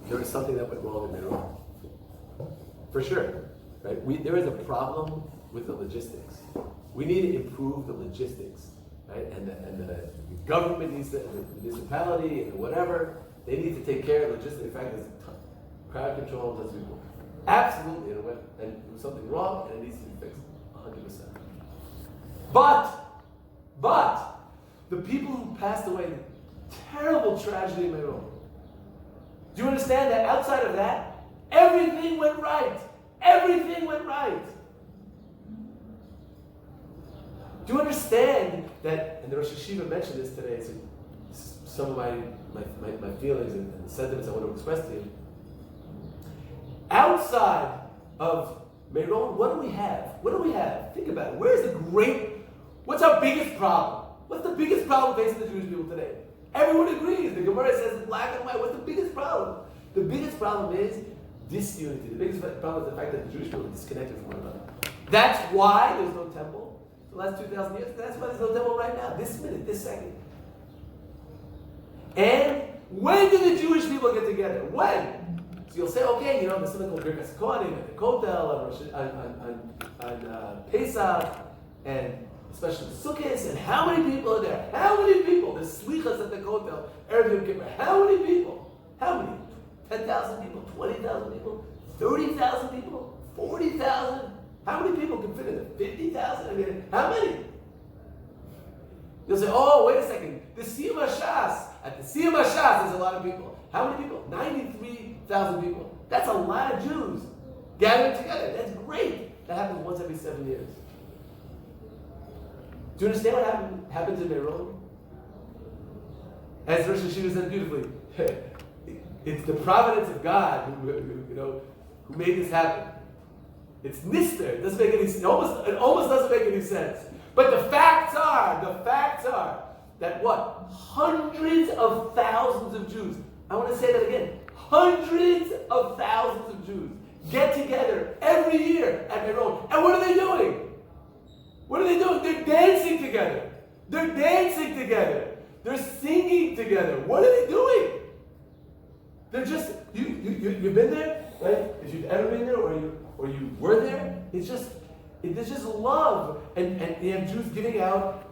there is something that went wrong in Meron. For sure. Right? There is a problem with the logistics. We need to improve the logistics. Right? And the government needs to, the municipality and whatever, they need to take care of logistics. In fact, there's crowd control, does people. Absolutely, and there was something wrong and it needs to be fixed. 100%. But, the people who passed away, terrible tragedy in Meron. Do you understand that outside of that, everything went right? Everything went right. Do you understand that, and the Rosh Hashiva mentioned this today, so some of my feelings and the sentiments I want to express to you. Outside of Meron, what do we have? What do we have? Think about it. What's our biggest problem? What's the biggest problem facing the Jewish people today? Everyone agrees. The Gemara says black and white. What's the biggest problem? The biggest problem is disunity. The biggest problem is the fact that the Jewish people are disconnected from one another. That's why there's no temple. The last 2,000 years, that's why there's no temple right now, this minute, this second. And when do the Jewish people get together? When? So you'll say, okay, there's something called Birkas Kohanim at the Kotel on Pesach, and especially Sukkot, and how many people are there? How many people? There's Slichas at the Kotel, Erev Yom Kippur. How many people? How many? 10,000 people? 20,000 people? 30,000 people? 40,000? How many people can fit in it? 50,000? I mean, how many? You'll say, oh, wait a second. The Siyum HaShas. At the Siyum HaShas, there's a lot of people. How many people? 93,000 people. That's a lot of Jews gathering together. That's great. That happens once every 7 years. Do you understand what happens in Meron? As Rosh Hashiva said beautifully, it's the providence of God who made this happen. It's nister. It doesn't make any sense. It almost doesn't make any sense. But the facts are that what? Hundreds of thousands of Jews. I want to say that again. Hundreds of thousands of Jews get together every year at Meron. And what are they doing? What are they doing? They're dancing together. They're dancing together. They're singing together. What are they doing? They're just, you've been there, right? If you've ever been there or you were there, there's just love. And you have Jews giving out,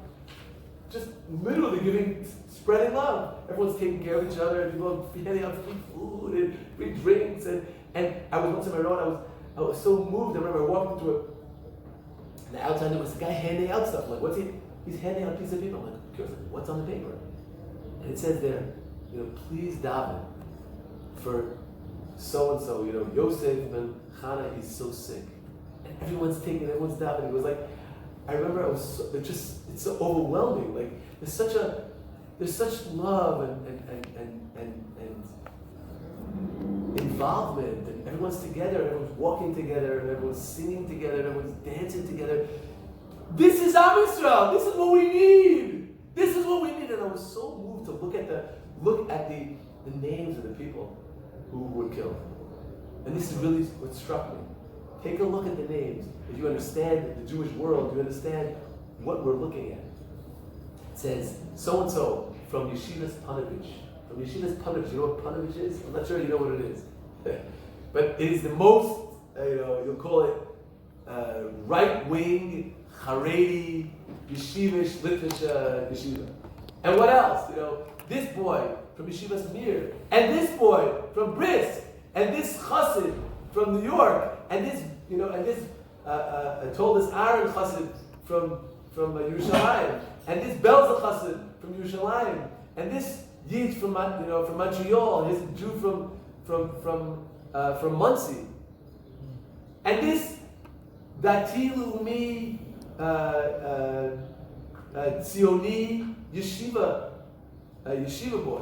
just literally spreading love. Everyone's taking care of each other, people are handing out free food and free drinks. And I was once in Meron, I was so moved. I remember I walked into the outside there was a guy handing out stuff. I'm like, what's he? He's handing out a piece of paper. I'm like, what's on the paper? And it says there, please daven for so and so, Yosef and Chana, he's so sick. And everyone's davening. It was like, I remember it's so overwhelming. Like there's such love and involvement, and everyone's together, and everyone's walking together, and everyone's singing together, and everyone's dancing together. This is Am Yisrael. This is what we need. This is what we need. And I was so moved to look at the names of the people who were killed. And this is really what struck me. Take a look at the names. If you understand the Jewish world, you understand what we're looking at. It says, so-and-so from Yeshivas Panovich. From Yeshivas Panovich. You know what Panovich is? I'm not sure you know what it is. But it is the most, you'll call it right-wing, Haredi, Yeshivish, Litvish Yeshiva. And what else? This boy from Yeshivas Mir, and this boy from Brisk, and this Chassid from New York, and this, told us Aaron Chassid from Yerushalayim, and this Belza Chassid from Yerushalayim, and this Yid from Montreal, and this Jew from Muncie, and this Dati Leumi Tzioni yeshiva boy,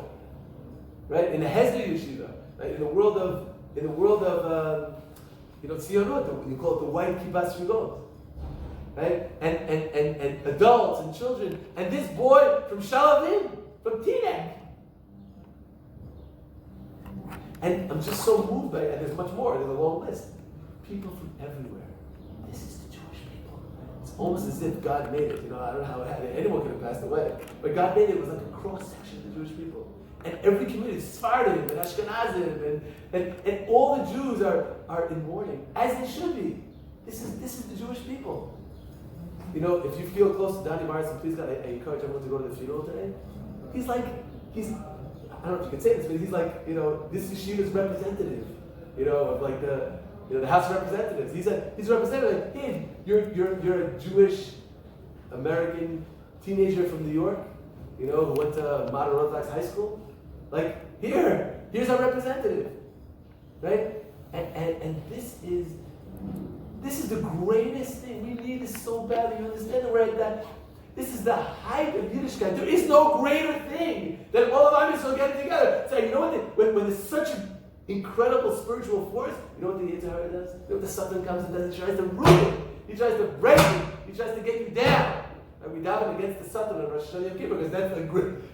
right? In the Hesder yeshiva, right? In the world of Tzionut, you call it the white kibbutz shvigot, right? And adults and children, and this boy from Shalavim, from Teaneck. And I'm just so moved by it, and there's much more, there's a long list. People from everywhere. This is the Jewish people. It's almost as if God made it. I don't know how it happened. Anyone could have passed away. But God made it. It was like a cross-section of the Jewish people. And every community, Sephardim and Ashkenazim, and all the Jews are in mourning, as they should be. This is the Jewish people. You know, if you feel close to Donnie Morrison, please God, I encourage everyone to go to the funeral today. He's I don't know if you can say this, but he's like, you know, this yeshiva's representative, you know, of like the House of Representatives. He's a representative. Like, hey, you're a Jewish American teenager from New York, you know, who went to Modern Orthodox High School. Like, here's our representative, right? And this is the greatest thing. We need this so badly. You understand it, right? That this is the height of Yiddishkeit. There is no greater thing than all of Am Yisrael getting together. So you know what? When there's such an incredible spiritual force, you know what the Yetzer Hara does? You know what the Satan comes and does? He tries to ruin it. He tries to break it. He tries to get you down. And we daven against the Satan on Rosh Hashanah Yom Kippur because that's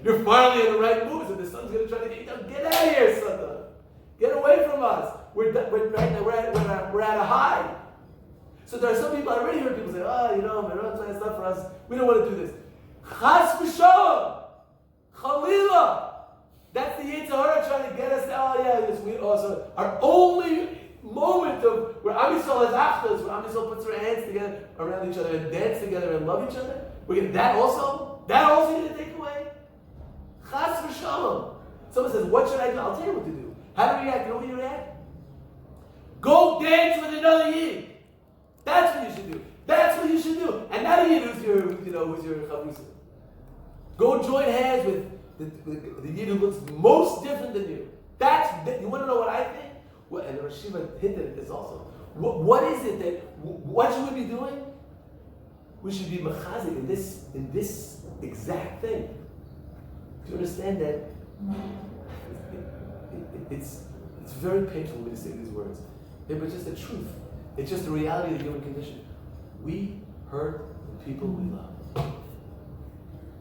you're finally in the right mood. So the Satan's going to try to get you down. Get out of here, Satan. Get away from us. We're at a high. So there are some people, I already heard people say, oh, you know, it's not for us. We don't want to do this. Chas v'shalom. Chalila. That's the Yetzer Hara trying to get us, oh yeah, this, we also, our only moment of where Am Yisrael has achdas, where Am Yisrael puts their hands together around each other and dance together and love each other. We're getting that also you're going to take away? Chas v'shalom. Someone says, what should I do? I'll tell you what to do. How do you react? You know what you react? Go dance with another Yid. That's what you should do. That's what you should do. And not a Yid who's your chavrusa. Go join hands with the Yid who looks most different than you. You want to know what I think? And the Rosh Hashiva hinted at this also. What is it what should we be doing? We should be mechazik in this exact thing. Do you understand that? It's very painful when you say these words. But it's just the truth. It's just the reality of the human condition. We hurt the people we love.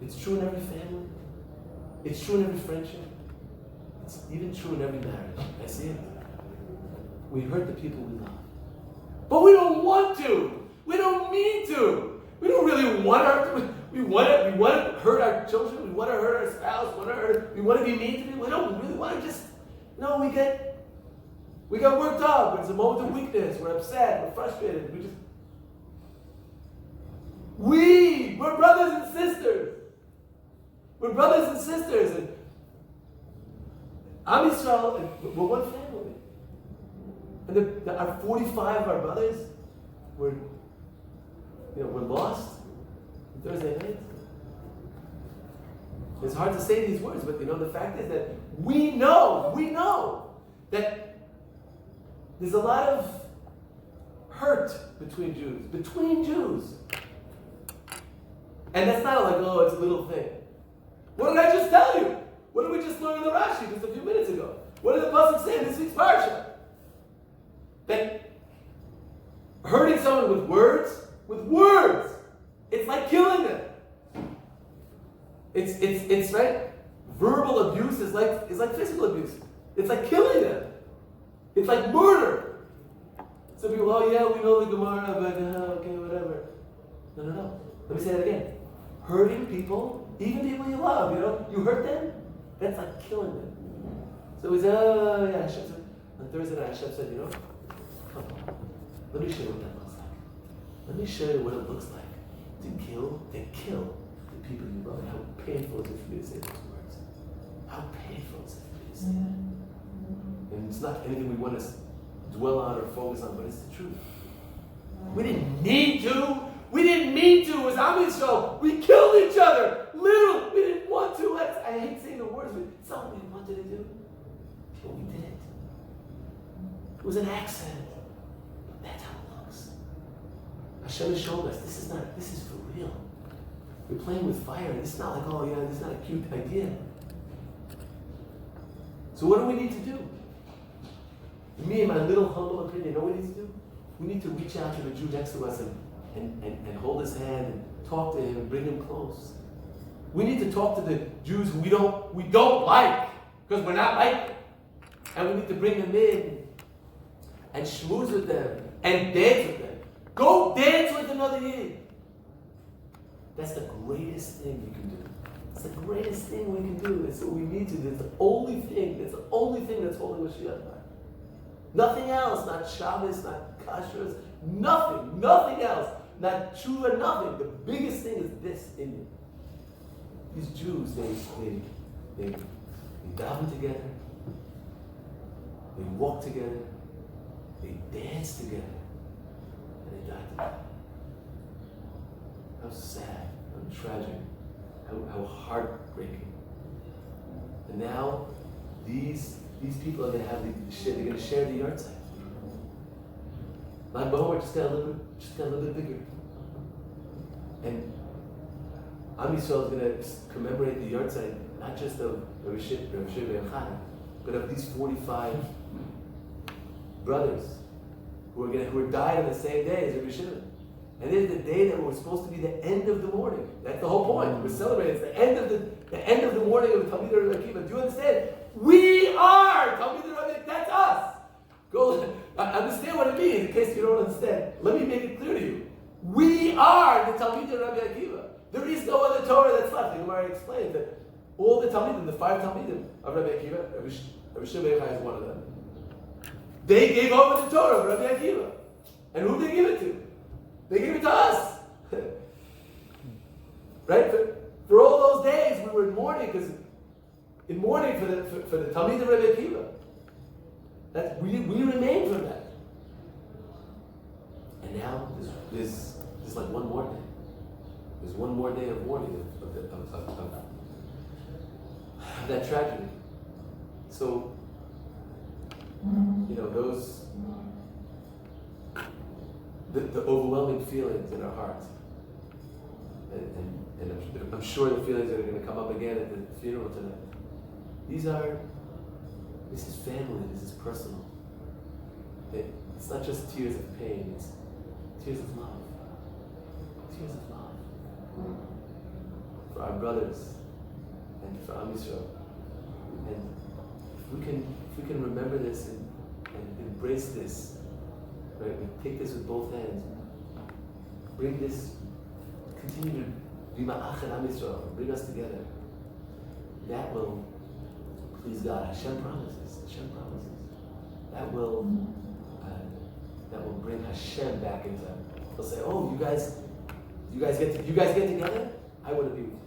It's true in every family. It's true in every friendship. It's even true in every marriage. I see it. We hurt the people we love. But we don't want to. We don't need to. We don't really want to hurt them. We want to hurt our children. We want to hurt our spouse. We want to be mean to people. We don't really want to just, we got worked up. It's a moment of weakness. We're upset. We're frustrated. We're brothers and sisters. We're brothers and sisters. And Am Yisrael, we're one family. And our 45 of our brothers were lost on Thursday night. It's hard to say these words, but the fact is that we know that there's a lot of hurt between Jews. And that's not like, it's a little thing. What did I just tell you? What did we just learn in the Rashi just a few minutes ago? What did the Pasuk say in this week's parsha? That hurting someone with words, it's like killing them. It's right. Verbal abuse is like physical abuse. It's like killing them. It's like murder. Some people, we know the Gemara, but okay, whatever. No. Let me say that again. Hurting people, even people you love, you hurt them, that's like killing them. So we say, Hashem said, on Thursday night, Hashem said, come on, let me show you what that looks like. Let me show you what it looks like to kill the people you love. How painful is it for me to say those words? How painful is it for me to say that? And it's not anything we want to dwell on or focus on, but it's the truth. We didn't need to. We didn't mean to. It was Am Yisrael. We killed each other. Literally, we didn't want to. I hate saying the words, but it's not what we wanted to do. But we did it. It was an accident. But that's how it looks. Hashem has shown us this is for real. We're playing with fire. It's not like, this is not a cute idea. So what do we need to do? Me, in my little humble opinion, what we need to do? We need to reach out to the Jew next to us and hold his hand and talk to him and bring him close. We need to talk to the Jews who we don't like because we're not like them. And we need to bring them in and schmooze with them and dance with them. Go dance with another Yid. That's the greatest thing you can do. It's the greatest thing we can do. It's what we need to do. It's the only thing. It's the only thing that's holding Mashiach back. Nothing else. Not Shabbos, not Kashrus. Nothing else. Not tshuva, nothing. The biggest thing is this in you. These Jews, they daven together. They walk together. They dance together. And they die together. How sad, how tragic, how heartbreaking. And now these people are going to have they're going to share the yard site. Lag BaOmer just got a little bit bigger. And Am Yisrael is going to commemorate the yard site, not just of Rav Shimon and Chana, but of these 45 brothers who died on the same day as Rav Shimon. And it is the day that was supposed to be the end of the morning. That's the whole point. We're celebrating. It's the end of the morning of the Talmidei Rabbi Akiva. Do you understand? We are Talmidei Rabbi Akiva. That's us. Go understand what it means in case you don't understand. Let me make it clear to you. We are the Talmidei Rabbi Akiva. There is no other Torah that's left. The Gemara explained that all the Talmidim, the 5 Talmidim of Rabbi Akiva, Rabbi Shimon is one of them. They gave over the Torah of Rabbi Akiva. And who did they give it to? They gave it to us. Right? For all those days we were in mourning for the Talmid of Rabbi Akiva. That we remained from that. And now there's like one more day. There's one more day of mourning of that tragedy. So those the overwhelming feelings in our hearts, and I'm sure the feelings that are going to come up again at the funeral tonight. This is family. This is personal. It's not just tears of pain. It's tears of love. Tears of love for our brothers and for Am Yisrael. And if we can remember this and embrace this. Right, we take this with both hands. Bring this, continue to be ma'ach and Am Yisrael, bring us together. That will please God. Hashem promises. That will bring Hashem back into. He'll say, "Oh, you guys get together. I want to be with you."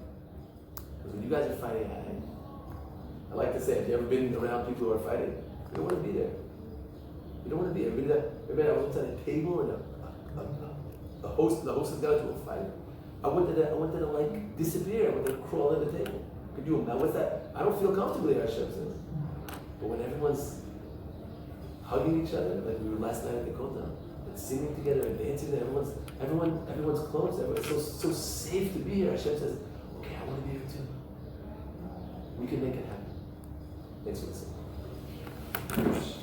Because when you guys are fighting, I like to say, if you ever been around people who are fighting, you don't want to be there. You don't want to be there. Everybody I was at a table and the host has got into a fight. I wanted to like disappear. I wanted to crawl under the table. Could you imagine? What's that? I don't feel comfortable here, Hashem says. But when everyone's hugging each other, like we were last night at the Kotel, and singing together and dancing together, everyone's close. Everyone's so safe to be here. Hashem says, "Okay, I want to be here too. We can make it happen." Thanks for listening.